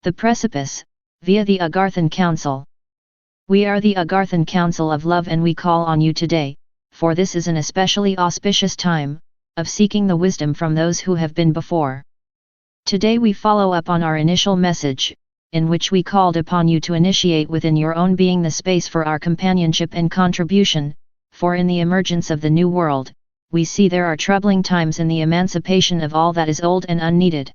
The Precipice, via the Agarthan Council. We are the Agarthan Council of Love, and we call on you today, for this is an especially auspicious time, of seeking the wisdom from those who have been before. Today we follow up on our initial message, in which we called upon you to initiate within your own being the space for our companionship and contribution, for in the emergence of the new world, we see there are troubling times in the emancipation of all that is old and unneeded.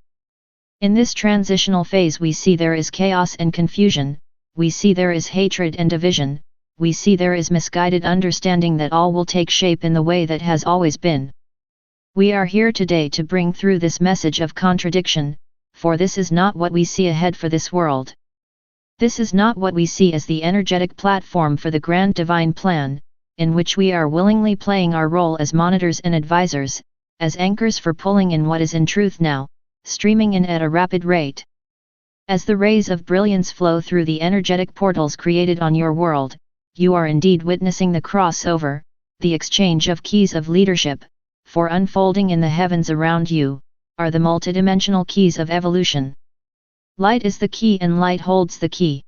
In this transitional phase we see there is chaos and confusion, we see there is hatred and division, we see there is misguided understanding that all will take shape in the way that has always been. We are here today to bring through this message of contradiction, for this is not what we see ahead for this world. This is not what we see as the energetic platform for the grand divine plan, in which we are willingly playing our role as monitors and advisors, as anchors for pulling in what is in truth now, streaming in at a rapid rate. As the rays of brilliance flow through the energetic portals created on your world, you are indeed witnessing the crossover, the exchange of keys of leadership, for unfolding in the heavens around you, are the multidimensional keys of evolution. Light is the key and light holds the key.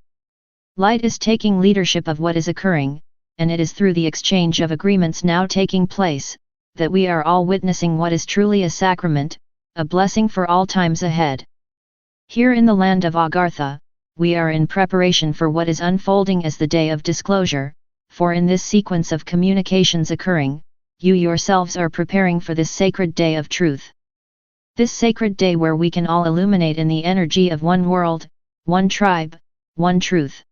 Light is taking leadership of what is occurring, and it is through the exchange of agreements now taking place, that we are all witnessing what is truly a sacrament, a blessing for all times ahead. Here in the land of Agartha, we are in preparation for what is unfolding as the day of disclosure, for in this sequence of communications occurring, you yourselves are preparing for this sacred day of truth. This sacred day where we can all illuminate in the energy of one world, one tribe, one truth.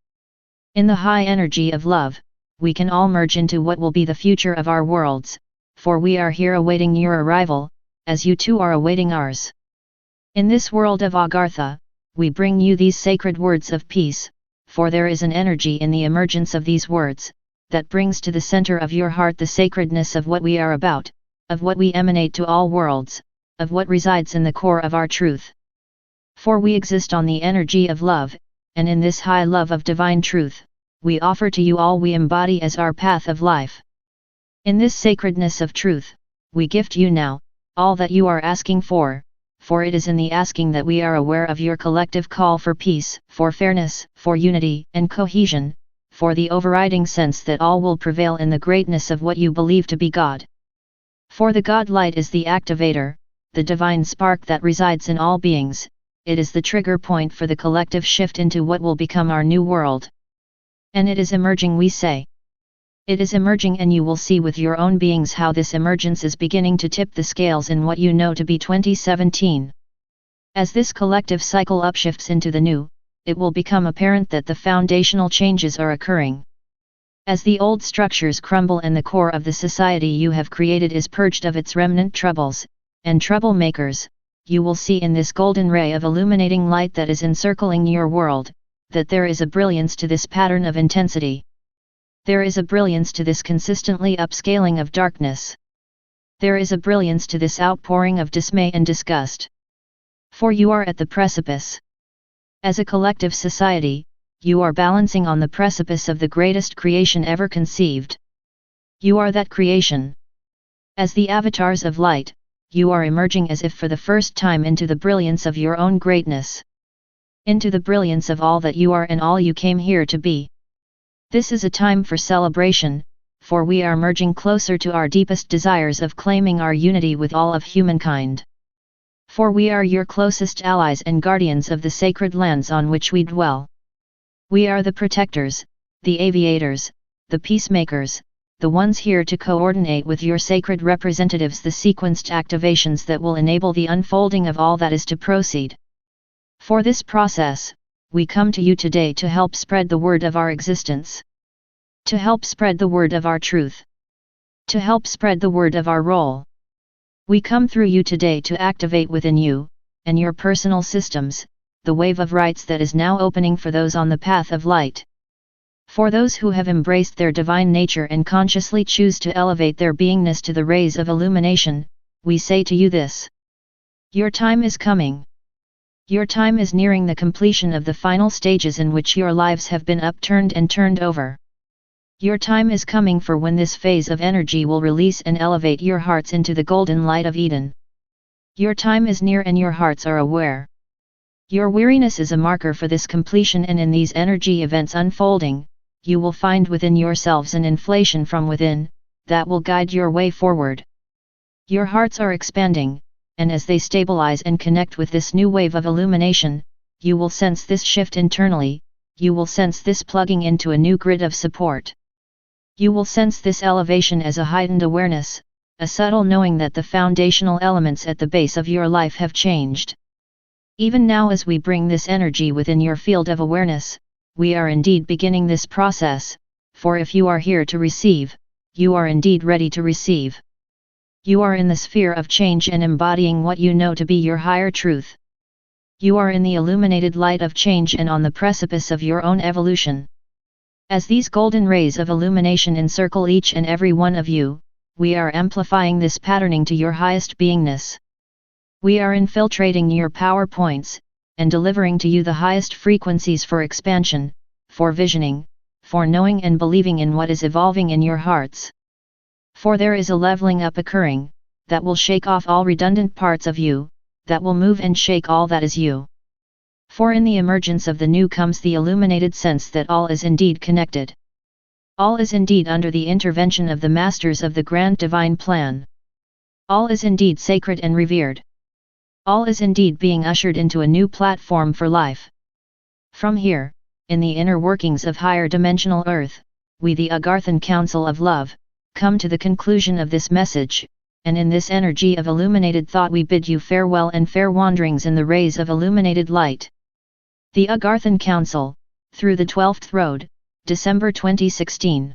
In the high energy of love, we can all merge into what will be the future of our worlds, for we are here awaiting your arrival, as you too are awaiting ours. In this world of Agartha, we bring you these sacred words of peace, for there is an energy in the emergence of these words, that brings to the center of your heart the sacredness of what we are about, of what we emanate to all worlds, of what resides in the core of our truth. For we exist on the energy of love, and in this high love of divine truth, we offer to you all we embody as our path of life. In this sacredness of truth, we gift you now, all that you are asking for it is in the asking that we are aware of your collective call for peace, for fairness, for unity and cohesion, for the overriding sense that all will prevail in the greatness of what you believe to be God. For the God light is the activator, the divine spark that resides in all beings, it is the trigger point for the collective shift into what will become our new world. And it is emerging, we say. It is emerging, and you will see with your own beings how this emergence is beginning to tip the scales in what you know to be 2017. As this collective cycle upshifts into the new, it will become apparent that the foundational changes are occurring. As the old structures crumble and the core of the society you have created is purged of its remnant troubles, and troublemakers, you will see in this golden ray of illuminating light that is encircling your world, that there is a brilliance to this pattern of intensity. There is a brilliance to this consistently upscaling of darkness. There is a brilliance to this outpouring of dismay and disgust. For you are at the precipice. As a collective society, you are balancing on the precipice of the greatest creation ever conceived. You are that creation. As the avatars of light, you are emerging as if for the first time into the brilliance of your own greatness. Into the brilliance of all that you are and all you came here to be. This is a time for celebration, for we are merging closer to our deepest desires of claiming our unity with all of humankind. For we are your closest allies and guardians of the sacred lands on which we dwell. We are the protectors, the aviators, the peacemakers, the ones here to coordinate with your sacred representatives the sequenced activations that will enable the unfolding of all that is to proceed. For this process, we come to you today to help spread the word of our existence. To help spread the word of our truth. To help spread the word of our role. We come through you today to activate within you, and your personal systems, the wave of rights that is now opening for those on the path of light. For those who have embraced their divine nature and consciously choose to elevate their beingness to the rays of illumination, we say to you this. Your time is coming. Your time is nearing the completion of the final stages in which your lives have been upturned and turned over. Your time is coming for when this phase of energy will release and elevate your hearts into the golden light of Eden. Your time is near and your hearts are aware. Your weariness is a marker for this completion, and in these energy events unfolding, you will find within yourselves an inflation from within, that will guide your way forward. Your hearts are expanding, and as they stabilize and connect with this new wave of illumination, you will sense this shift internally, you will sense this plugging into a new grid of support. You will sense this elevation as a heightened awareness, a subtle knowing that the foundational elements at the base of your life have changed. Even now, as we bring this energy within your field of awareness, we are indeed beginning this process, for if you are here to receive, you are indeed ready to receive. You are in the sphere of change and embodying what you know to be your higher truth. You are in the illuminated light of change and on the precipice of your own evolution. As these golden rays of illumination encircle each and every one of you, we are amplifying this patterning to your highest beingness. We are infiltrating your power points, and delivering to you the highest frequencies for expansion, for visioning, for knowing and believing in what is evolving in your hearts. For there is a leveling up occurring, that will shake off all redundant parts of you, that will move and shake all that is you. For in the emergence of the new comes the illuminated sense that all is indeed connected. All is indeed under the intervention of the masters of the grand divine plan. All is indeed sacred and revered. All is indeed being ushered into a new platform for life. From here, in the inner workings of higher dimensional earth, we the Agarthan Council of Love, come to the conclusion of this message, and in this energy of illuminated thought we bid you farewell and fair wanderings in the rays of illuminated light. The Agarthan Council, through the 12th Road, December 2016.